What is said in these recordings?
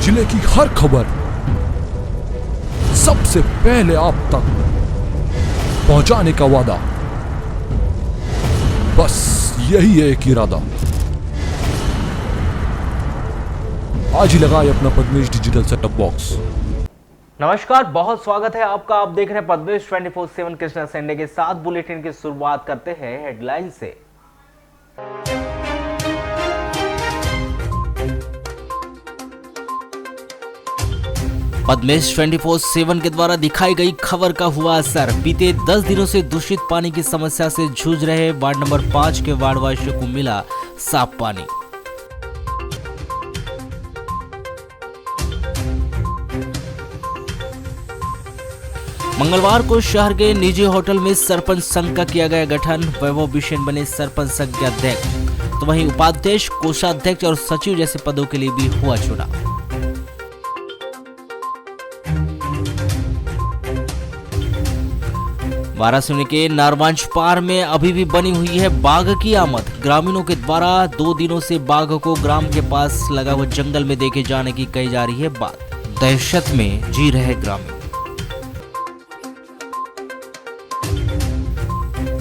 जिले की हर खबर सबसे पहले आप तक पहुंचाने का वादा, बस यही है एक इरादा। आज ही लगाए अपना पद्मेश डिजिटल सेटअप बॉक्स। नमस्कार, बहुत स्वागत है आपका। आप देख रहे हैं पद्मेश 24/7 कृष्णा संडे के साथ। बुलेटिन की शुरुआत करते हैं हेडलाइन से। पद्मेश 24/7 के द्वारा दिखाई गई खबर का हुआ असर। बीते 10 दिनों से दूषित पानी की समस्या से जूझ रहे वार्ड नंबर 5 के वार्डवासियों को मिला साफ पानी। मंगलवार को शहर के निजी होटल में सरपंच संघ का किया गया गठन। वैभव बिसेन बने सरपंच संघ के अध्यक्ष, तो वहीं उपाध्यक्ष, कोषाध्यक्ष और सचिव जैसे पदों के लिए भी हुआ चुनाव। वाराणसी के नारवांच पार में अभी भी बनी हुई है बाघ की आमद। ग्रामीणों के द्वारा 2 दिनों से बाघ को ग्राम के पास लगा हुए जंगल में देखे जाने की कही जा रही है बात। दहशत में जी रहे ग्रामीण।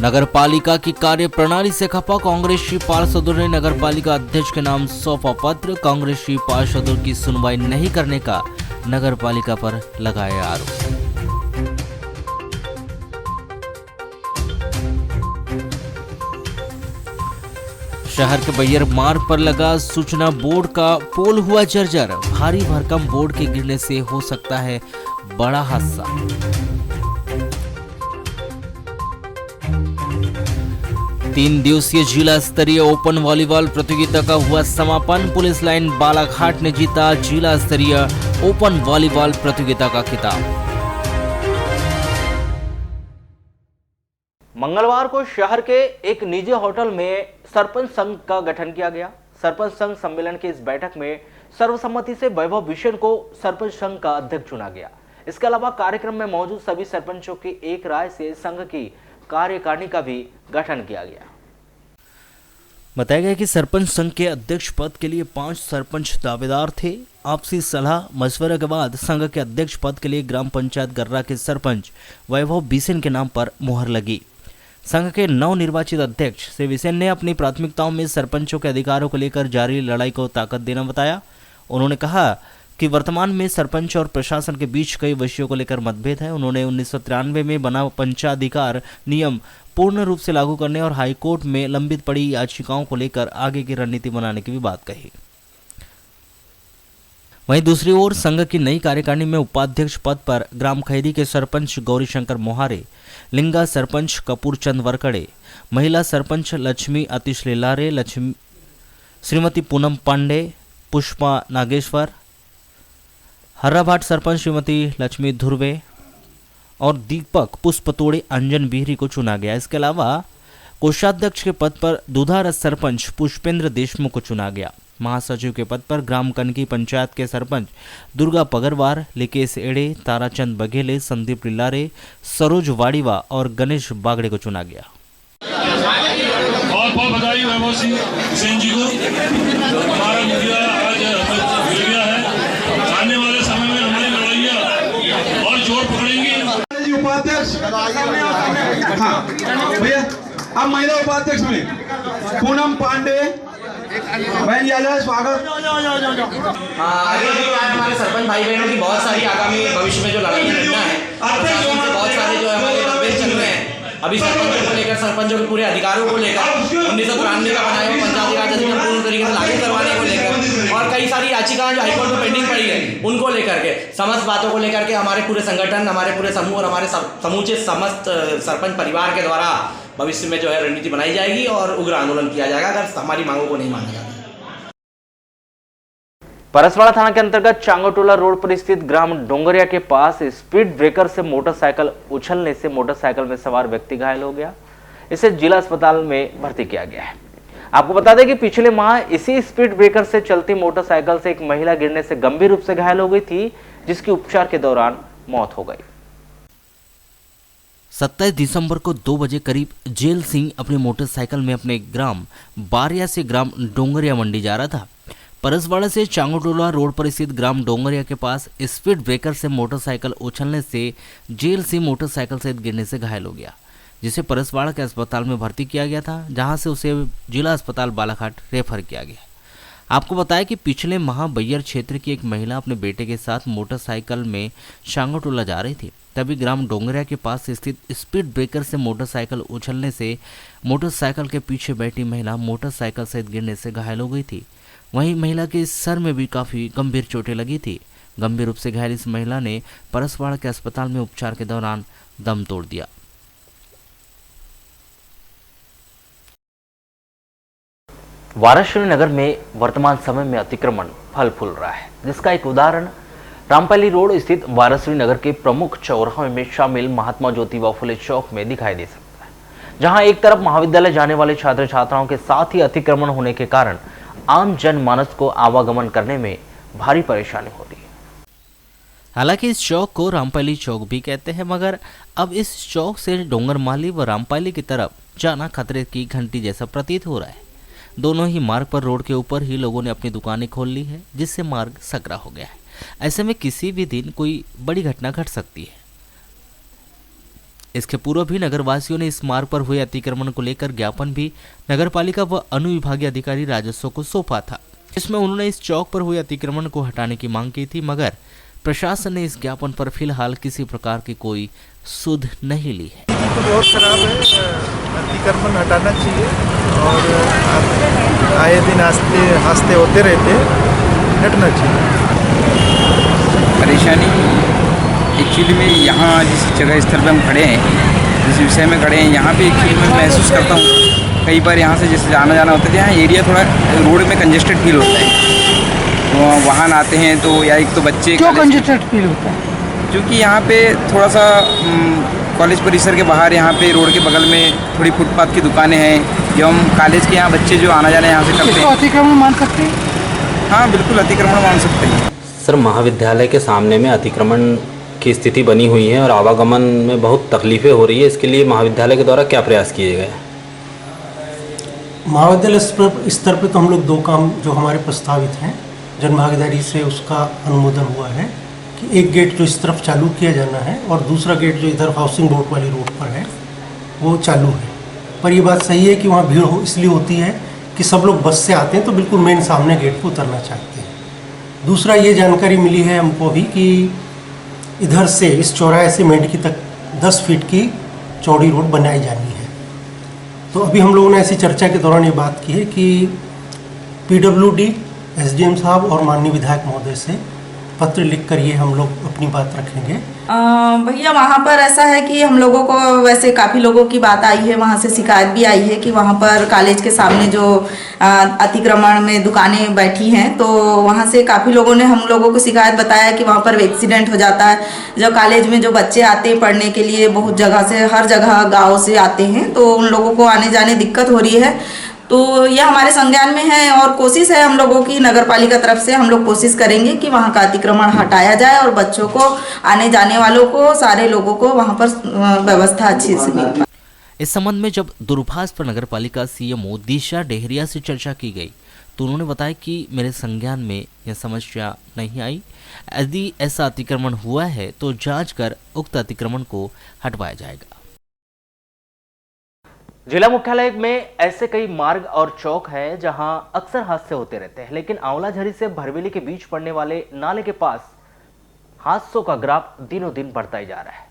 नगर पालिका की कार्य प्रणाली से खफा कांग्रेसी पार्षदों ने नगर पालिका अध्यक्ष के नाम सौंपा पत्र। कांग्रेसी पार्षदों की सुनवाई नहीं करने का नगर पालिका पर लगाया आरोप। शहर के बैयर मार्ग पर लगा सूचना बोर्ड का पोल हुआ जर्जर। भारी भरकम बोर्ड के गिरने से हो सकता है बड़ा हादसा। तीन दिवसीय जिला स्तरीय ओपन वॉलीबॉल प्रतियोगिता का हुआ समापन। पुलिस लाइन बालाघाट ने जीता जिला स्तरीय ओपन वॉलीबॉल प्रतियोगिता का खिताब। मंगलवार को शहर के एक निजी होटल में सरपंच संघ का गठन किया गया। सरपंच संघ सम्मेलन की इस बैठक में सर्वसम्मति से वैभव बिसेन को सरपंच संघ का अध्यक्ष चुना गया। इसके अलावा कार्यक्रम में मौजूद सभी सरपंचों की एक राय से संघ की कार्यकारिणी का भी गठन किया गया। बताया गया कि सरपंच संघ के अध्यक्ष पद के लिए 5 सरपंच दावेदार थे। आपसी सलाह मशवरे के बाद संघ के अध्यक्ष पद के लिए ग्राम पंचायत गर्रा के सरपंच वैभव बिसेन के नाम पर मुहर लगी। संघ के नवनिर्वाचित अध्यक्ष श्री बिसेन ने अपनी प्राथमिकताओं में सरपंचों के अधिकारों को लेकर जारी लड़ाई को ताकत देना बताया। उन्होंने कहा कि वर्तमान में सरपंच और प्रशासन के बीच कई विषयों को लेकर मतभेद है। उन्होंने 1993 में बना पंचाधिकार नियम पूर्ण रूप से लागू करने और हाईकोर्ट में लंबित पड़ी याचिकाओं को लेकर आगे की रणनीति बनाने की भी बात कही। वहीं दूसरी ओर संघ की नई कार्यकारिणी में उपाध्यक्ष पद पर ग्राम खैरी के सरपंच गौरीशंकर मोहारे, लिंगा सरपंच कपूर चंद वरकड़े, महिला सरपंच लक्ष्मी अतिश लेलारे, श्रीमती पूनम पांडे, पुष्पा नागेश्वर, हर्राभाट सरपंच श्रीमती लक्ष्मी धुर्वे और दीपक पुष्पतोड़े अंजन बिहरी को चुना गया। इसके अलावा कोषाध्यक्ष के पद पर दुधारस सरपंच पुष्पेंद्र देशमुख को चुना गया। महासचिव के पद पर ग्राम कनकी पंचायत के सरपंच दुर्गा पगरवार, लिकेश एड़े, ताराचंद बघेले, संदीप लिल्लारे, सरोज वाड़ीवा और गणेश बागड़े को चुना गया। बहुत बहुत बधाई वैभव बिसेन जी को। हमारा मुखिया आज मिल गया है। आने वाले समय में हमारी लड़ाइयाँ और जोर पकड़ेंगी। उपाध्यक्ष हाँ भैया, अब महिला उपाध्यक्ष में पूनम पांडे बहन जी, स्वागत। आगे भी हमारे सरपंच भाई बहनों की बहुत सारी आगामी भविष्य में जो लड़ाइयाँ लड़ना है, बहुत सारे जो हमारे मतभेद चल रहे हैं अभी सरपंचों को लेकर, सरपंचों के पूरे अधिकारों को लेकर, 1993 का बनाया हुआ पंचायती राज अधिनियम पूर्ण तरीके से लागू करवाने को लेकर और कई सारी याचिकाएं जो हाईकोर्ट में पेंडिंग पड़ी है उनको लेकर के, समस्त बातों को लेकर के हमारे पूरे संगठन, हमारे पूरे समूह और हमारे समूचे समस्त सरपंच परिवार के द्वारा भविष्य में जो है रणनीति बनाई जाएगी और उग्र आंदोलन किया जाएगा अगर हमारी मांगों को नहीं माना जाता। परसवाड़ा थाना के अंतर्गत चांगोटोला रोड पर स्थित ग्राम डोंगरिया के पास स्पीड ब्रेकर से मोटरसाइकिल उछलने से मोटरसाइकिल में सवार व्यक्ति घायल हो गया। इसे जिला अस्पताल में भर्ती किया गया है। आपको बता दें कि पिछले माह इसी स्पीड ब्रेकर से चलती मोटरसाइकिल से एक महिला गिरने से गंभीर रूप से घायल हो गई थी, जिसकी उपचार के दौरान मौत हो गई। 27 दिसंबर को 2 बजे करीब जेल सिंह अपनी मोटरसाइकिल में अपने ग्राम बारिया से ग्राम डोंगरिया मंडी जा रहा था। परसवाड़ा से चांगोटोला रोड पर स्थित ग्राम डोंगरिया के पास स्पीड ब्रेकर से मोटरसाइकिल उछलने से जेल से मोटरसाइकिल सहित गिरने से घायल हो गया, जिसे परसवाड़ा के अस्पताल में भर्ती किया गया था, जहां से उसे जिला अस्पताल बालाघाट रेफर किया गया। आपको बताया कि पिछले माह बैयर क्षेत्र की एक महिला अपने बेटे के साथ मोटरसाइकिल में चांगोटोला जा रही थी, तभी ग्राम डोंगरिया के पास स्थित स्पीड ब्रेकर से मोटरसाइकिल उछलने से मोटरसाइकिल के पीछे बैठी महिला मोटरसाइकिल सहित गिरने से घायल हो गई थी। वहीं महिला के सर में भी काफ़ी गंभीर चोटें लगी थी। गंभीर रूप से घायल इस महिला ने परसवाड़ा के अस्पताल में उपचार के दौरान दम तोड़ दिया। वाराणसी नगर में वर्तमान समय में अतिक्रमण फल फूल रहा है, जिसका एक उदाहरण रामपल्ली रोड स्थित वाराणसी नगर के प्रमुख चौराहे में शामिल महात्मा ज्योतिबा फुले चौक में दिखाई दे सकता है, जहां एक तरफ महाविद्यालय जाने वाले छात्र छात्राओं के साथ ही अतिक्रमण होने के कारण आम जनमानस को आवागमन करने में भारी परेशानी हो रही है। हालांकि इस चौक को रामपाली चौक भी कहते हैं, मगर अब इस चौक से डोंगरमाली व रामपाली की तरफ जाना खतरे की घंटी जैसा प्रतीत हो रहा है। दोनों ही मार्ग पर रोड के ऊपर ही लोगों ने अपनी दुकानें खोल ली है, जिससे मार्ग सकरा हो गया है। ऐसे में किसी भी दिन कोई बड़ी घटना घट सकती है। इसके पूर्व भी नगरवासियों ने इस मार्ग पर हुए अतिक्रमण को लेकर ज्ञापन भी नगरपालिका व अनुविभागीय अधिकारी राजस्व को सौंपा था, जिसमें उन्होंने इस चौक पर हुए अतिक्रमण को हटाने की मांग की थी, मगर प्रशासन ने इस ज्ञापन पर फिलहाल किसी प्रकार की कोई सुध नहीं ली है। तो बहुत खराब है, अतिक्रमण हटाना चाहिए और आए दिन हादसे होते रहते, हटना चाहिए। परेशानी एक्चुअली में यहाँ जिस जगह स्थल पर हम खड़े हैं, जिस विषय में खड़े हैं, यहाँ पे एक्चुअली मैं महसूस करता हूँ कई बार यहाँ से जैसे आना जाना होता है, यहाँ एरिया थोड़ा रोड में कंजेस्टेड फील होता है। तो वाहन आते हैं तो या एक तो बच्चे क्यों कंजेस्टेड फील होता है? क्योंकि यहाँ पे थोड़ा सा कॉलेज परिसर के बाहर यहाँ पे रोड के बगल में थोड़ी फुटपाथ की दुकानें हैं, जो हम कॉलेज के यहाँ बच्चे जो आना जाना यहाँ से करते हैं। अतिक्रमण मान सकते हैं? हाँ बिल्कुल अतिक्रमण मान सकते हैं। सर, महाविद्यालय के सामने में अतिक्रमण की स्थिति बनी हुई है और आवागमन में बहुत तकलीफें हो रही है। इसके लिए महाविद्यालय के द्वारा क्या प्रयास किए गए? महाविद्यालय स्तर पर तो हम लोग 2 काम जो हमारे प्रस्तावित हैं, जनभागीदारी से उसका अनुमोदन हुआ है कि एक गेट जो इस तरफ चालू किया जाना है और दूसरा गेट जो इधर हाउसिंग बोर्ड वाली रोड पर है वो चालू है। पर ये बात सही है कि वहाँ भीड़ इसलिए होती है कि सब लोग बस से आते हैं तो बिल्कुल मेन सामने गेट पर उतरना चाहते हैं। दूसरा ये जानकारी मिली है हमको भी कि इधर से इस चौराहे से मेंढकी तक 10 फीट की चौड़ी रोड बनाई जानी है। तो अभी हम लोगों ने ऐसी चर्चा के दौरान ये बात की है कि PWD, SDM साहब और माननीय विधायक महोदय से पत्र लिख कर ये हम लोग अपनी बात रखेंगे। भैया वहाँ पर ऐसा है कि हम लोगों को वैसे काफ़ी लोगों की बात आई है, वहाँ से शिकायत भी आई है कि वहाँ पर कॉलेज के सामने जो अतिक्रमण में दुकानें बैठी हैं, तो वहाँ से काफ़ी लोगों ने हम लोगों को शिकायत बताया कि वहाँ पर एक्सीडेंट हो जाता है। जब कॉलेज में जो बच्चे आते हैं पढ़ने के लिए, बहुत जगह से, हर जगह गाँव से आते हैं, तो उन लोगों को आने जाने दिक्कत हो रही है। तो यह हमारे संज्ञान में है और कोशिश है हम लोगों की, नगरपालिका तरफ से हम लोग कोशिश करेंगे कि वहाँ का अतिक्रमण हटाया जाए और बच्चों को, आने जाने वालों को, सारे लोगों को वहाँ पर व्यवस्था अच्छी से मिल पाए। इस संबंध में जब दूरभाष पर नगरपालिका CMO दिशा डेहरिया से चर्चा की गई, तो उन्होंने बताया कि मेरे संज्ञान में यह समस्या नहीं आई। यदि ऐसा अतिक्रमण हुआ है तो जांच कर उक्त अतिक्रमण को हटवाया जाएगा। जिला मुख्यालय में ऐसे कई मार्ग और चौक हैं जहां अक्सर हादसे होते रहते हैं, लेकिन आंवलाझरी से भरवेली के बीच पड़ने वाले नाले के पास हादसों का ग्राफ दिनों दिन बढ़ता ही जा रहा है।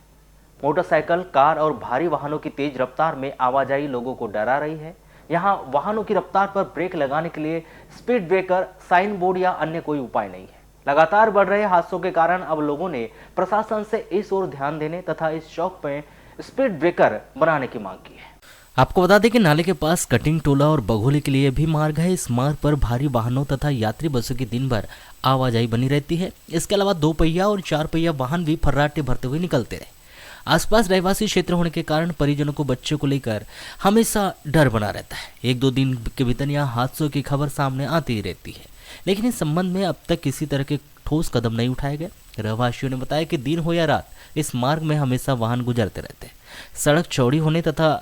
मोटरसाइकिल, कार और भारी वाहनों की तेज रफ्तार में आवाजाही लोगों को डरा रही है। यहां वाहनों की रफ्तार पर ब्रेक लगाने के लिए स्पीड ब्रेकर, साइन बोर्ड या अन्य कोई उपाय नहीं है। लगातार बढ़ रहे हादसों के कारण अब लोगों ने प्रशासन से इस ओर ध्यान देने तथा इस चौक में स्पीड ब्रेकर बनाने की मांग की है। आपको बता दें कि नाले के पास कटिंग टोला और बघोली के लिए भी मार्ग है। इस मार्ग पर भारी वाहनों तथा यात्री बसों की दिन भर आवाजाही बनी रहती है। इसके अलावा 2 पहिया और 4 पहिया वाहन भी फर्राटे भरते हुए निकलते रहे। आसपास रहवासी क्षेत्र होने के कारण परिजनों को बच्चों को लेकर हमेशा डर बना रहता है। 1-2 दिन के भीतर यहाँ हादसों की खबर सामने आती ही रहती है, लेकिन इस संबंध में अब तक किसी तरह के ठोस कदम नहीं उठाए गए। रहवासियों ने बताया कि दिन हो या रात इस मार्ग में हमेशा वाहन गुजरते रहते हैं। सड़क चौड़ी होने तथा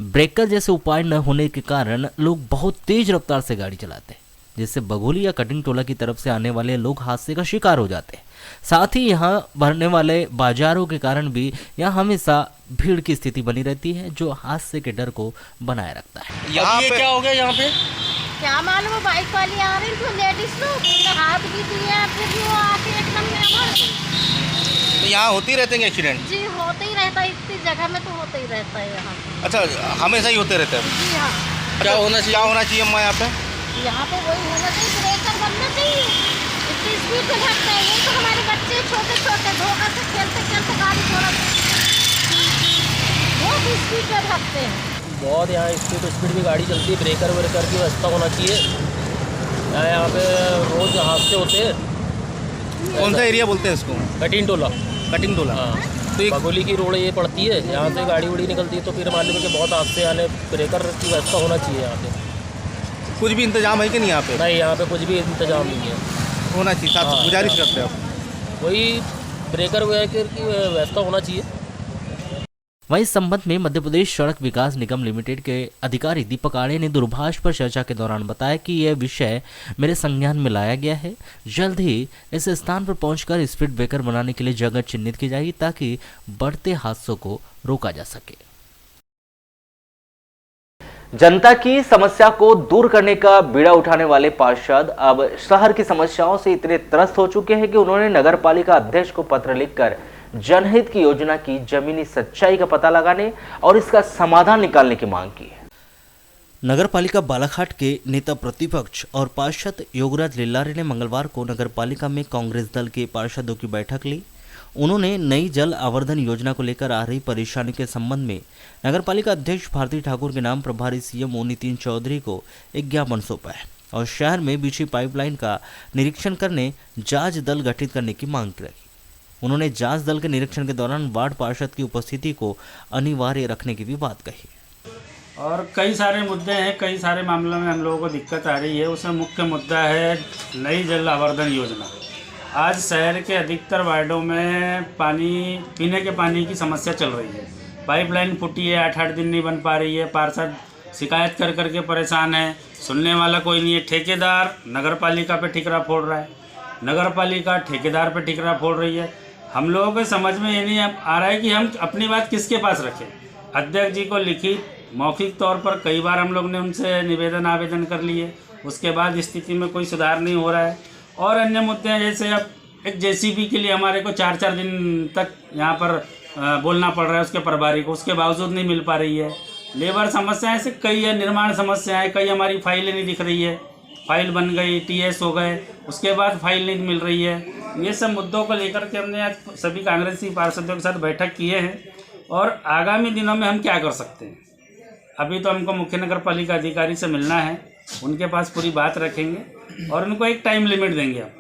ब्रेकर जैसे उपाय न होने के कारण लोग बहुत तेज रफ्तार से गाड़ी चलाते हैं। जिससे बघोली या कटिंग टोला की तरफ से आने वाले लोग हादसे का शिकार हो जाते हैं। साथ ही यहाँ भरने वाले बाजारों के कारण भी यहाँ हमेशा भीड़ की स्थिति बनी रहती है, जो हादसे के डर को बनाए रखता है। यहाँ पे क्या हो गया? यहाँ पे क्या मालूम, बाइक वाली आ रही थी, लेडीज लोग हाथ भी दिए, फिर भी वो आके एकदम में मार दी। तो यहाँ होते ही रहते हैं एक्सीडेंट? जी होते ही रहता है, इतनी जगह में तो होते ही रहता है यहाँ। अच्छा, हमेशा ही होते रहते हैं? जी हाँ। क्या होना चाहिए अम्मा यहाँ पे? यहाँ पे वही होना चाहिए, ब्रेकर बनना चाहिए। इतनी स्पीड पे भागते हैं, ये तो हमारे बच्चे छोटे छोटे धोखा से खेलते खेलते गाड़ी थोड़ा बहुत स्पीड पे भागते हैं। बहुत यहाँ स्पीड भी गाड़ी चलती है, ब्रेकर व्रेकर की व्यवस्था होना चाहिए। यहाँ पे रोज हादसे होते हैं। कौन सा एरिया बोलते हैं इसको? कटिंग टोला। कटिंग टोला, हाँ। तो बघोली की रोड ये पड़ती है, यहाँ से गाड़ी उड़ी निकलती है, तो फिर मान लीजिए कि बहुत हादसे आने, ब्रेकर की व्यवस्था होना चाहिए यहाँ पे। कुछ भी इंतजाम है कि नहीं यहाँ पे? नहीं, यहाँ पे कुछ भी इंतजाम नहीं है, होना चाहिए। साथ गुजारिश करते हैं आप, वही ब्रेकर वगैरह की व्यवस्था होना चाहिए। वहीं इस संबंध में मध्य प्रदेश सड़क विकास निगम लिमिटेड के अधिकारी दीपक आर्य ने दूरभाष पर चर्चा के दौरान बताया कि यह विषय मेरे संज्ञान में लाया गया है। जल्द ही इस स्थान पर पहुंचकर स्पीड ब्रेकर बनाने के लिए जगह चिन्हित की जाएगी, ताकि बढ़ते हादसों को रोका जा सके। जनता की समस्या को दूर करने का बीड़ा उठाने वाले पार्षद अब शहर की समस्याओं से इतने त्रस्त हो चुके हैं कि उन्होंने नगर पालिका अध्यक्ष को पत्र लिखकर जनहित की योजना की जमीनी सच्चाई का पता लगाने और इसका समाधान निकालने की मांग की है। नगर पालिका बालाघाट के नेता प्रतिपक्ष और पार्षद योगराज लिल्लारे ने मंगलवार को नगर पालिका में कांग्रेस दल के पार्षदों की बैठक ली। उन्होंने नई जल आवर्धन योजना को लेकर आ रही परेशानी के संबंध में नगर पालिका अध्यक्ष भारती ठाकुर के नाम प्रभारी सीएमओ नितिन चौधरी को एक ज्ञापन सौंपा है और शहर में बिछी पाइपलाइन का निरीक्षण करने जांच दल गठित करने की मांग रखी। उन्होंने जांच दल के निरीक्षण के दौरान वार्ड पार्षद की उपस्थिति को अनिवार्य रखने की भी बात कही। और कई सारे मुद्दे हैं, कई सारे मामलों में हम लोगों को दिक्कत आ रही है। उसमें मुख्य मुद्दा है नई जल आवर्धन योजना। आज शहर के अधिकतर वार्डों में पीने के पानी की समस्या चल रही है। पाइपलाइन फूटी है, 8-8 दिन नहीं बन पा रही है। पार्षद शिकायत कर करके परेशान है, सुनने वाला कोई नहीं है। ठेकेदार नगर पालिका पे ठिकरा फोड़ रहा है, नगर पालिका ठेकेदार पे ठिकरा फोड़ रही है। हम लोगों को समझ में ये नहीं आ रहा है कि हम अपनी बात किसके पास रखें। अध्यक्ष जी को लिखित मौखिक तौर पर कई बार हम लोग ने उनसे निवेदन आवेदन कर लिए, उसके बाद स्थिति में कोई सुधार नहीं हो रहा है। और अन्य मुद्दे हैं, जैसे अब एक जेसीबी के लिए हमारे को 4-4 दिन तक यहाँ पर बोलना पड़ रहा है उसके प्रभारी को, उसके बावजूद नहीं मिल पा रही है। लेबर समस्याएं ऐसे कई है, निर्माण समस्याएं कई, हमारी फाइलें नहीं दिख रही है, फाइल बन गई, टीएस हो गए, उसके बाद फाइल नहीं मिल रही है। ये सब मुद्दों को लेकर के हमने आज सभी कांग्रेसी पार्षदों के साथ बैठक किए हैं और आगामी दिनों में हम क्या कर सकते हैं। अभी तो हमको मुख्य नगर पालिका अधिकारी से मिलना है, उनके पास पूरी बात रखेंगे और उनको एक टाइम लिमिट देंगे अब,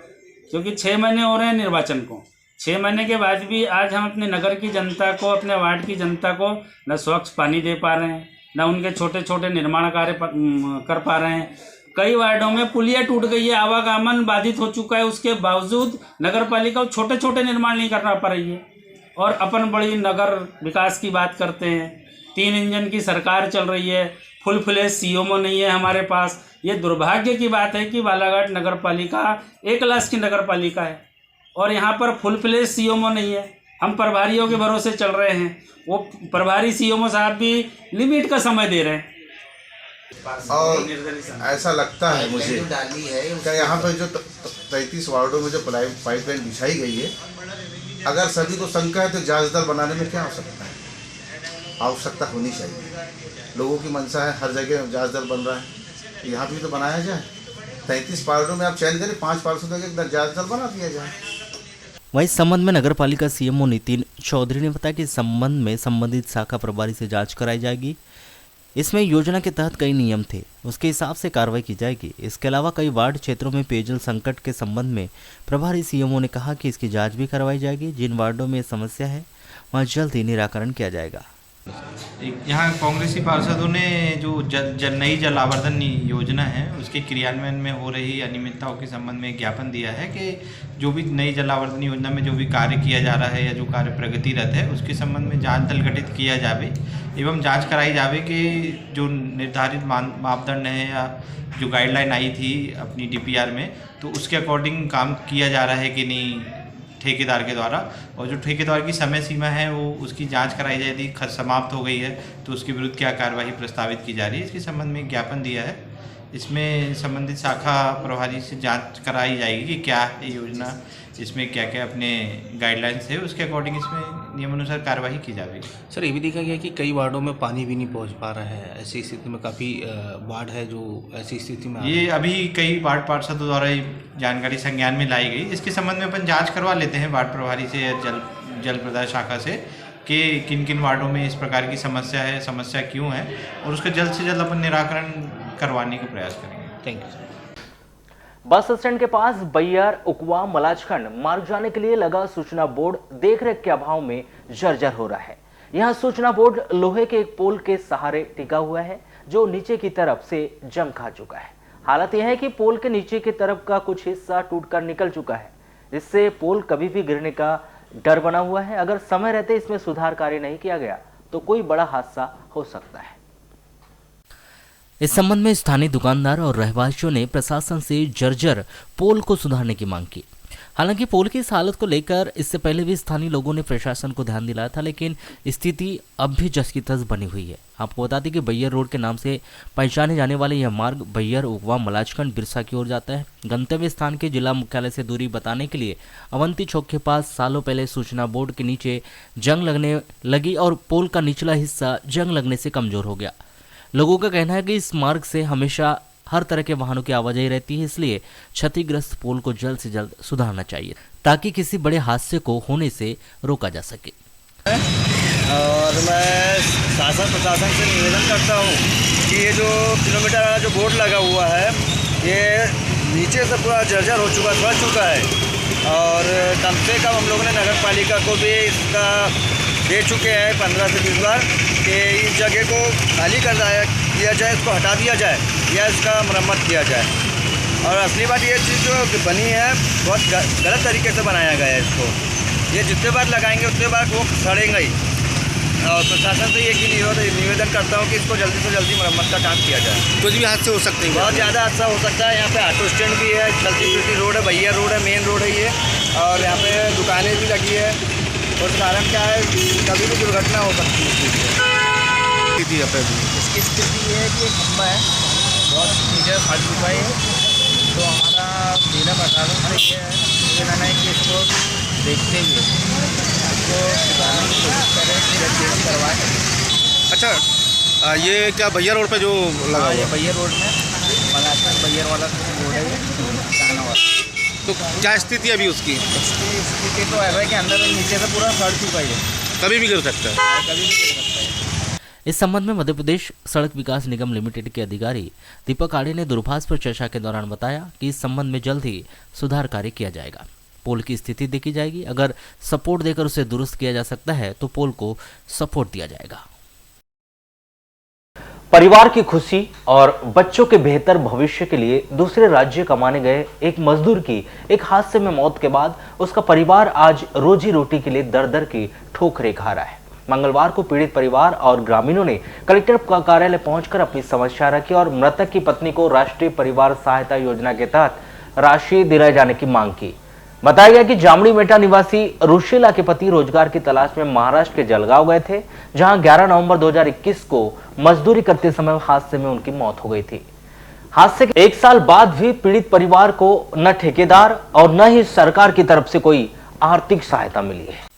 क्योंकि 6 महीने हो रहे हैं निर्वाचन को। 6 महीने के बाद भी आज हम अपने नगर की जनता को, अपने वार्ड की जनता को न स्वच्छ पानी दे पा रहे हैं, न उनके छोटे छोटे निर्माण कार्य कर पा रहे हैं। कई वार्डों में पुलिया टूट गई है, आवागमन बाधित हो चुका है, उसके बावजूद नगर पालिका छोटे छोटे निर्माण नहीं कर पा रही है। और अपन बड़ी नगर विकास की बात करते हैं, 3 इंजन की सरकार चल रही है, फुल फ्लेश सीएमओ नहीं है हमारे पास। ये दुर्भाग्य की बात है कि बालाघाट नगर पालिका A क्लास की नगर पालिका है और यहाँ पर फुल फ्लेश सीएमओ नहीं है। हम प्रभारियों के भरोसे चल रहे हैं, वो प्रभारी सीएमओ साहब भी लिमिट का समय दे रहे हैं। और ऐसा लगता है मुझे क्या यहाँ पर जो 33 वार्डों में जो पाइपलाइन बिछाई गई है, अगर सभी को शंका है तो जांच दल बनाने में क्या आवश्यकता है? आवश्यकता होनी चाहिए। लोगों की मंशा है, हर जगह जांच दल बन रहा है, यहाँ भी तो बनाया जाए। 33 वार्डों में आप चयन करें, 5 पार्षदों के जांच दल बना दिया जाए। वहीं इस संबंध में नगर पालिका सीएमओ नितिन चौधरी ने बताया कि इस संबंध में संबंधित शाखा प्रभारी से जांच कराई जाएगी। इसमें योजना के तहत कई नियम थे, उसके हिसाब से कार्रवाई की जाएगी। इसके अलावा कई वार्ड क्षेत्रों में पेयजल संकट के संबंध में प्रभारी सीएमओ ने कहा कि इसकी जांच भी करवाई जाएगी। जिन वार्डों में समस्या है वहां जल्द ही निराकरण किया जाएगा। यहाँ कांग्रेसी पार्षदों ने जो नई जल आवर्धन योजना है उसके क्रियान्वयन में हो रही अनियमितताओं के संबंध में ज्ञापन दिया है कि जो भी नई जल आवर्धन योजना में जो भी कार्य किया जा रहा है या जो कार्य प्रगतिरत है उसके संबंध में जांच दल गठित किया जावे एवं जांच कराई जावे कि जो निर्धारित मापदंड है या जो गाइडलाइन आई थी अपनी डीपीआर में तो उसके अकॉर्डिंग काम किया जा रहा है कि नहीं ठेकेदार के द्वारा, और जो ठेकेदार की समय सीमा है वो उसकी जांच कराई जाए थी, समाप्त हो गई है तो उसके विरुद्ध क्या कार्यवाही प्रस्तावित की जा रही है इसके संबंध में ज्ञापन दिया है। इसमें संबंधित शाखा प्रभारी से जांच कराई जाएगी कि क्या है योजना, इसमें क्या क्या अपने गाइडलाइंस है उसके अकॉर्डिंग इसमें नियमानुसार कार्रवाई की जाएगी। सर ये भी देखा गया कि कई वार्डों में पानी भी नहीं पहुंच पा रहा है, ऐसी स्थिति में काफ़ी वार्ड है जो ऐसी स्थिति में ये अभी कई वार्ड पार्षदों द्वारा जानकारी संज्ञान में लाई गई। इसके संबंध में अपन जांच करवा लेते हैं वार्ड प्रभारी से या जल प्रदाय शाखा से कि किन किन वार्डों में इस प्रकार की समस्या है, समस्या क्यों है, और उसका जल्द से जल्द अपन निराकरण करवाने का प्रयास करेंगे। Thank you. बस स्टैंड के पास बैयर उकवा मलाजखंड मार्ग जाने के लिए लगा सूचना बोर्ड देखरेख के अभाव में जर्जर हो रहा है। यहां सूचना बोर्ड लोहे के एक पोल के सहारे टिका हुआ है जो नीचे की तरफ से जंग खा चुका है। हालत यह है कि पोल के नीचे की तरफ का कुछ हिस्सा टूटकर निकल चुका है, इससे पोल कभी भी गिरने का डर बना हुआ है। अगर समय रहते इसमें सुधार कार्य नहीं किया गया तो कोई बड़ा हादसा हो सकता है। इस संबंध में स्थानीय दुकानदार और रहवासियों ने प्रशासन से जर्जर पोल को सुधारने की मांग की। हालांकि पोल की इस हालत को लेकर इससे पहले भी स्थानीय लोगों ने प्रशासन को ध्यान दिलाया था, लेकिन स्थिति अब भी जस की तस बनी हुई है। आपको बता दें कि बैयर रोड के नाम से पहचाने जाने वाले यह मार्ग बैयर उकवा मलाजखंड बिरसा की ओर जाता है। गंतव्य स्थान के जिला मुख्यालय से दूरी बताने के लिए अवंती चौक के पास सालों पहले सूचना बोर्ड के नीचे जंग लगने लगी और पोल का निचला हिस्सा जंग लगने से कमजोर हो गया। लोगों का कहना है कि इस मार्ग से हमेशा हर तरह के वाहनों की आवाजाही रहती है, इसलिए क्षतिग्रस्त पोल को जल्द से जल्द सुधारना चाहिए ताकि किसी बड़े हादसे को होने से रोका जा सके। और मैं शासन प्रशासन से निवेदन करता हूँ कि ये जो किलोमीटर वाला जो बोर्ड लगा हुआ है ये नीचे से पूरा जर्जर हो चुका, सड़ चुका है, और कम से कम हम लोगों ने नगर पालिका को भी इसका दे चुके हैं 15 से 20 बार कि इस जगह को खाली कर दिया जाए, इसको हटा दिया जाए या इसका मरम्मत किया जाए। और असली बात ये चीज़ जो बनी है बहुत गलत तरीके से बनाया गया है इसको। ये जितने बार लगाएंगे उतने बार वो सड़ेंगे ही। और प्रशासन से ये निवेदन करता हूँ कि इसको जल्दी से जल्दी मरम्मत का काम किया जाए। कुछ भी हादसे हो सकते हैं, बहुत ज़्यादा हादसा हो सकता है। यहाँ पे ऑटो स्टैंड भी है, चलती फिरती रोड है, बैयर रोड है, मेन रोड है ये, और यहाँ पे दुकानें भी लगी है, और कारण क्या है कभी भी दुर्घटना हो सकती है। इसकी स्थिति ये है कि खंबा है बहुत नीचे फट चुका है, तो हमारा जिला प्रशासन से ये कहना है कि इसको देखते हुए इसको सुधारने की कोशिश करें, फिर चेंज करवाएं। अच्छा, ये क्या बैयर रोड पे जो लगा ये बैयर रोड में मलाजखंड बैयर वाला रोड है, खाना वाला। तो क्या स्थिति है अभी उसकी? स्थिति तो है कि अंदर नीचे से पूरा सड़ चुका है, कभी भी गिर सकता है, कभी भी गिर सकता है। इस संबंध में मध्य प्रदेश सड़क विकास निगम लिमिटेड के अधिकारी दीपक आड़े ने दूरभाष पर चर्चा के दौरान बताया कि इस संबंध में जल्द ही सुधार कार्य किया जाएगा। पोल की स्थिति देखी जाएगी, अगर सपोर्ट देकर उसे दुरुस्त किया जा सकता है तो पोल को सपोर्ट दिया जाएगा। परिवार की खुशी और बच्चों के बेहतर भविष्य के लिए दूसरे राज्य कमाने गए एक मजदूर की एक हादसे में मौत के बाद उसका परिवार आज रोजी रोटी के लिए दर दर की ठोकरें खा रहा है। मंगलवार को पीड़ित परिवार और ग्रामीणों ने कलेक्टर कार्यालय पहुंचकर अपनी समस्या रखी और मृतक की पत्नी को राष्ट्रीय परिवार सहायता योजना के तहत राशि दिलाए जाने की मांग की। बताया गया कि जामड़ी मेटा निवासी रुशीला के पति रोजगार की तलाश में महाराष्ट्र के जलगांव गए थे, जहां 11 नवंबर 2021 को मजदूरी करते समय हादसे में उनकी मौत हो गई थी। हादसे के 1 साल बाद भी पीड़ित परिवार को न ठेकेदार और न ही सरकार की तरफ से कोई आर्थिक सहायता मिली है।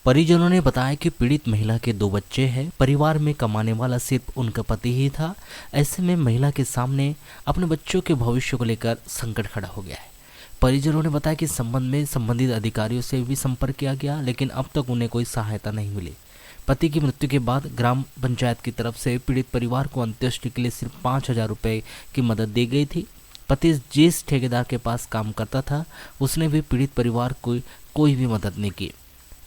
परिजनों ने बताया कि पीड़ित महिला के 2 बच्चे हैं, परिवार में कमाने वाला सिर्फ उनका पति ही था। ऐसे में महिला के सामने अपने बच्चों के भविष्य को लेकर संकट खड़ा हो गया है। परिजनों ने बताया कि संबंध में संबंधित अधिकारियों से भी संपर्क किया गया, लेकिन अब तक उन्हें कोई सहायता नहीं मिली। पति की मृत्यु के बाद ग्राम पंचायत की तरफ से पीड़ित परिवार को अंत्येष्टि के लिए सिर्फ 5,000 रुपये की मदद दी गई थी। पति जिस ठेकेदार के पास काम करता था उसने भी पीड़ित परिवार को कोई भी मदद नहीं की।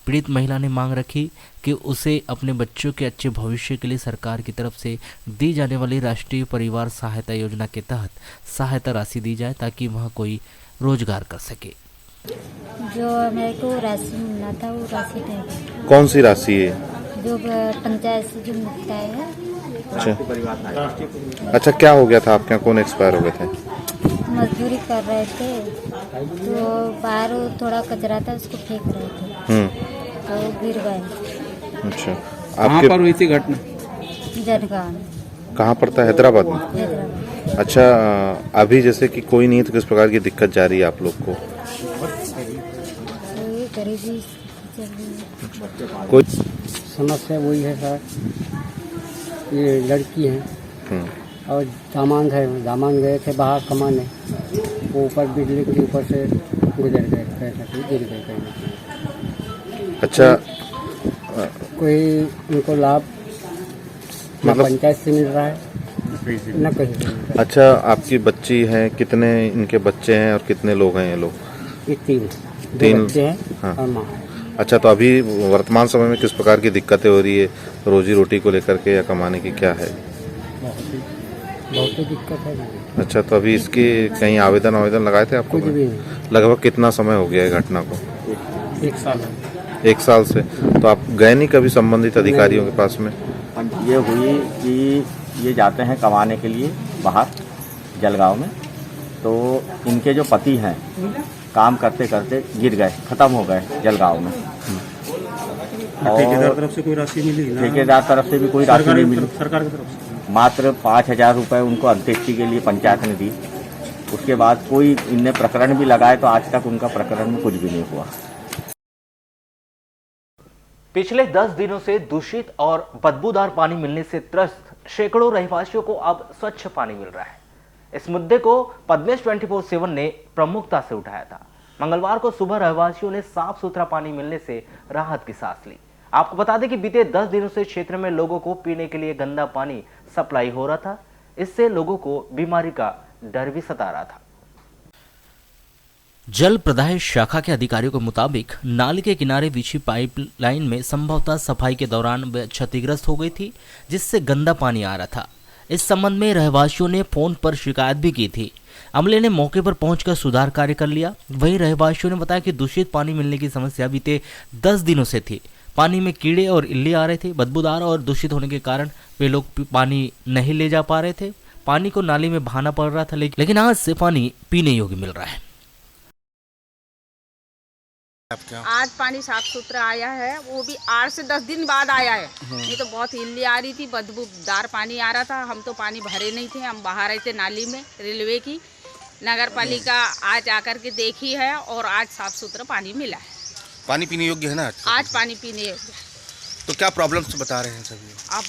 पीड़ित महिला ने मांग रखी कि उसे अपने बच्चों के अच्छे भविष्य के लिए सरकार की तरफ से दी जाने वाली राष्ट्रीय परिवार सहायता योजना के तहत सहायता राशि दी जाए ताकि वह कोई रोजगार कर सके। जो मेरे को राशि मिलना था वो राशि नहीं। कौन सी राशि है? जो पंचायत से जो मिलता है। अच्छा, क्या हो गया था आपके यहाँ? कौन एक्सपायर हो गए थे? मजदूरी कर रहे थे तो बाहर थोड़ा कचरा था उसको फेंक रहे थे तो गिर गए। अच्छा, कहाँ पर हुई थी घटना? जनगांव। कहाँ पड़ता है? हैदराबाद में। हैदराबाद। अच्छा, अभी जैसे कि कोई नहीं है तो किस प्रकार की दिक्कत जा रही है आप लोग को? गरीबी कोई समस्या वही है सर, ये लड़की है और दामाद गए थे बाहर कमाने, वो ऊपर बिजली के ऊपर से गुजर गए, गिर गए। अच्छा, कोई उनको लाभ मतलब पंचायत से मिल रहा है न कहीं। अच्छा, आपकी बच्ची है, कितने इनके बच्चे हैं और कितने लोग हैं ये लोग? ये तीन बच्चे हैं। हाँ। और माँ। अच्छा, तो अभी वर्तमान समय में किस प्रकार की दिक्कतें हो रही है रोजी रोटी को लेकर के या कमाने की, क्या है? बहुत दिक्कत है। अच्छा, तो अभी इसके कहीं आवेदन लगाए थे आपको? लगभग कितना समय हो गया है घटना को? 1 साल। 1 साल से। तो आप गए नहीं कभी संबंधित अधिकारियों के पास में? ये हुई कि ये जाते हैं कमाने के लिए बाहर जलगांव में, तो इनके जो पति हैं काम करते करते गिर गए, खत्म हो गए जलगांव में। ठेकेदार तरफ से कोई राशि मिली? ठेकेदार तरफ से भी कोई राशि नहीं मिली। सरकार की तरफ से मात्र 5,000 रुपये उनको अंत्येष्टि के लिए पंचायत ने दी। उसके बाद कोई इनने प्रकरण भी लगाए तो आज तक उनका प्रकरण में कुछ भी नहीं हुआ। पिछले 10 दिनों से दूषित और बदबूदार पानी मिलने से त्रस्त सैकड़ों रहवासियों को अब स्वच्छ पानी मिल रहा है। इस मुद्दे को पद्मेश 24/7 ने प्रमुखता से उठाया था। मंगलवार को सुबह रहवासियों ने साफ सुथरा पानी मिलने से राहत की सांस ली। आपको बता दें कि बीते 10 दिनों से क्षेत्र में लोगों को पीने के लिए गंदा पानी सप्लाई हो रहा था। इससे लोगों को बीमारी का डर भी सता रहा था। जल प्रदाय शाखा के अधिकारियों के मुताबिक नाली के किनारे बिछी पाइपलाइन में संभवतः सफाई के दौरान क्षतिग्रस्त हो गई थी, जिससे गंदा पानी आ रहा था। इस संबंध में रहवासियों ने फोन पर शिकायत भी की थी। अमले ने मौके पर पहुंचकर सुधार कार्य कर लिया। वहीं रहवासियों ने बताया कि दूषित पानी मिलने की समस्या बीते 10 दिनों से थी। पानी में कीड़े और इल्ली आ रहे थे। बदबूदार और दूषित होने के कारण वे लोग पानी नहीं ले जा पा रहे थे। पानी को नाली में बहाना पड़ रहा था, लेकिन आज से पानी पीने योग्य मिल रहा है। आज पानी साफ सुथरा आया है, वो भी 8 से 10 दिन बाद आया है। नहीं तो बहुत इल्ली आ रही थी, बदबूदार पानी आ रहा था। हम तो पानी भरे नहीं थे, हम बाहर आए थे नाली में रेलवे की। नगर पालिका आज आकर के देखी है और आज साफ सुथरा पानी मिला है। पानी पीने योग्य है ना? आज पानी पीने योग्य। तो क्या प्रॉब्लम्स बता रहे हैं सभी? अब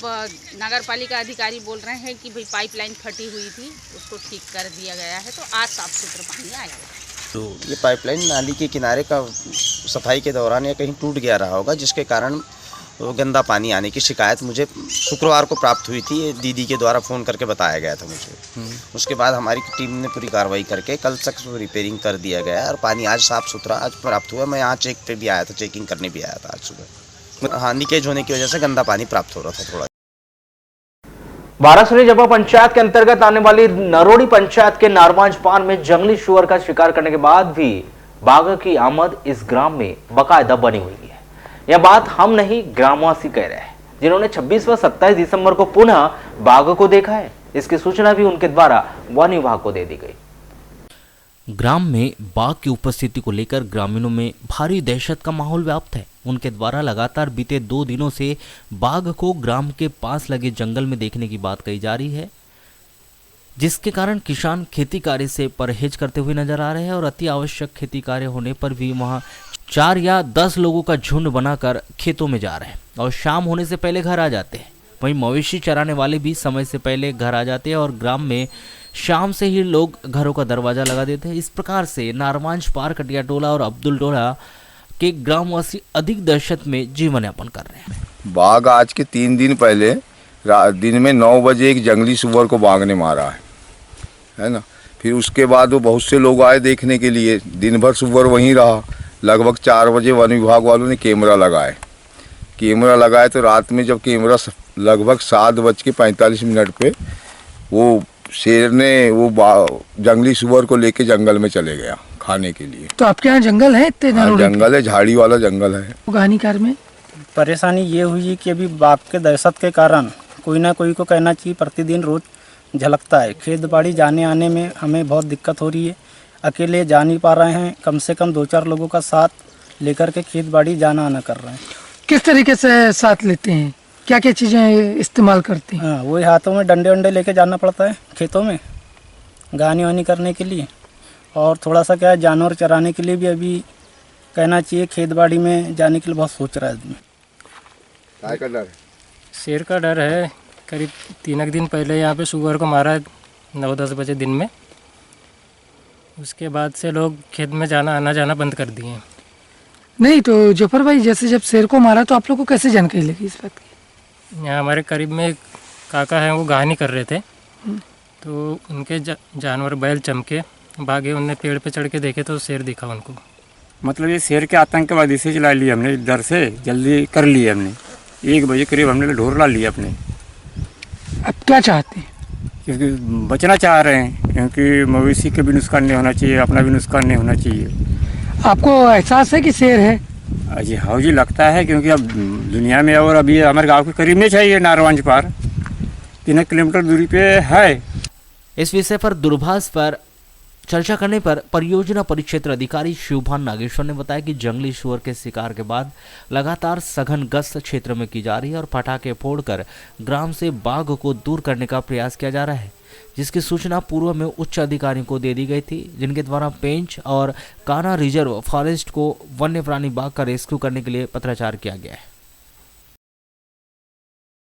नगर पालिका अधिकारी बोल रहे हैं कि भाई पाइपलाइन फटी हुई थी, उसको ठीक कर दिया गया है, तो आज साफ सुथरा पानी आया है। तो ये पाइपलाइन नाली के किनारे का सफाई के दौरान या कहीं टूट गया रहा होगा, जिसके कारण गंदा पानी आने की शिकायत मुझे शुक्रवार को प्राप्त हुई थी। ये दीदी के द्वारा फ़ोन करके बताया गया था मुझे। उसके बाद हमारी टीम ने पूरी कार्रवाई करके कल तक रिपेयरिंग कर दिया गया और पानी आज साफ़ सुथरा आज प्राप्त हुआ। मैं यहाँ चेक पे भी आया था, चेकिंग करने भी आया था आज सुबह। हाँ, लीकेज होने की वजह से गंदा पानी प्राप्त हो रहा था थोड़ा। बारासूरी जपा पंचायत के अंतर्गत आने वाली नरोड़ी पंचायत के नारवांज पान में जंगली सुअर का शिकार करने के बाद भी बाघ की आमद इस ग्राम में बाकायदा बनी हुई है। यह बात हम नहीं, ग्रामवासी कह रहे हैं, जिन्होंने 26 व 27 दिसंबर को पुनः बाघ को देखा है। इसकी सूचना भी उनके द्वारा वन विभाग को दे दी गई। ग्राम में बाघ की उपस्थिति को लेकर ग्रामीणों में भारी दहशत का माहौल व्याप्त है। उनके द्वारा लगातार बीते 2 दिनों से बाघ को ग्राम के पास लगे जंगल में देखने की बात कही जा रही है, जिसके कारण किसान खेती कार्य से परहेज करते हुए नजर आ रहे हैं और अति आवश्यक खेती कार्य होने पर भी वहां 4 या 10 लोगों का झुंड बनाकर खेतों में जा रहे हैं और शाम होने से पहले घर आ जाते हैं। वहीं मवेशी चराने वाले भी समय से पहले घर आ जाते हैं और ग्राम में शाम से ही लोग घरों का दरवाजा लगा देते हैं। इस प्रकार से नारवांज पार, कटिया टोला और अब्दुल टोला के ग्रामवासी अधिक दहशत में जीवन यापन कर रहे हैं। बाघ आज के 3 दिन पहले दिन में 9 बजे एक जंगली सुअर को बाघ ने मारा है ना। फिर उसके बाद वो बहुत से लोग आए देखने के लिए। दिन भर सुअर वहीं रहा, लगभग 4 बजे वन विभाग वालों ने कैमरा लगाए तो रात में जब कैमरा लगभग 7:45 पे वो शेर ने जंगली सुअर को लेके जंगल में चले गया खाने के लिए। तो आपके यहाँ जंगल है? इतने जंगल है, झाड़ी वाला जंगल है। हानिकार में परेशानी ये हुई कि अभी बाप के दहशत के कारण कोई ना कोई को कहना चाहिए प्रतिदिन रोज झलकता है। खेत बाड़ी जाने आने में हमें बहुत दिक्कत हो रही है, अकेले जा नहीं पा रहे हैं, कम से कम 2-4 लोगों का साथ लेकर के खेत बाड़ी जाना आना कर रहे हैं। किस तरीके से साथ लेते हैं, क्या क्या चीज़ें इस्तेमाल करते हैं? हाँ, वही हाथों में डंडे वंडे लेके जाना पड़ता है खेतों में गानी वानी करने के लिए, और थोड़ा सा क्या है जानवर चराने के लिए भी अभी कहना चाहिए खेत बाड़ी में जाने के लिए बहुत सोच रहा है आदमी। काय का डर? शेर का डर है। करीब 3 दिन पहले यहाँ पे सुअर को मारा 9-10 बजे दिन में। उसके बाद से लोग खेत में आना जाना बंद कर दिए हैं। नहीं तो जफर भाई, जैसे जब शेर को मारा तो आप लोग को कैसे जानकारी लगी इस बात की? यहाँ हमारे करीब में एक काका हैं, वो गानी कर रहे थे तो उनके जानवर बैल चमके भागे, उनने पेड़ पे चढ़ के देखे तो शेर दिखा उनको। मतलब ये शेर के आतंक के बाद इसे चला लिया हमने, डर से जल्दी कर लिया हमने। 1 बजे करीब हमने ढोर ला लिया अपने। अब क्या चाहते हैं? क्योंकि बचना चाह रहे हैं, क्योंकि मवेशी का भी नुकसान नहीं होना चाहिए, अपना भी नुकसान नहीं होना चाहिए। आपको एहसास है कि शेर है? जी हाँ जी, लगता है, क्योंकि अब दुनिया में और अभी हमारे गांव के करीब में चाहिए नारवांज पार 3 किलोमीटर दूरी पे है। इस विषय पर दूरभाष पर चर्चा करने पर परियोजना परिक्षेत्र अधिकारी शिवभान नागेश्वर ने बताया कि जंगली सुअर के शिकार के बाद लगातार सघन गश्त क्षेत्र में की जा रही है और पटाखे फोड़कर ग्राम से बाघ को दूर करने का प्रयास किया जा रहा है, जिसकी सूचना पूर्व में उच्च अधिकारियों को दे दी गई थी, जिनके द्वारा पेंच और कान्हा रिजर्व फॉरेस्ट को वन्य प्राणी बाघ का रेस्क्यू करने के लिए पत्राचार किया गया है।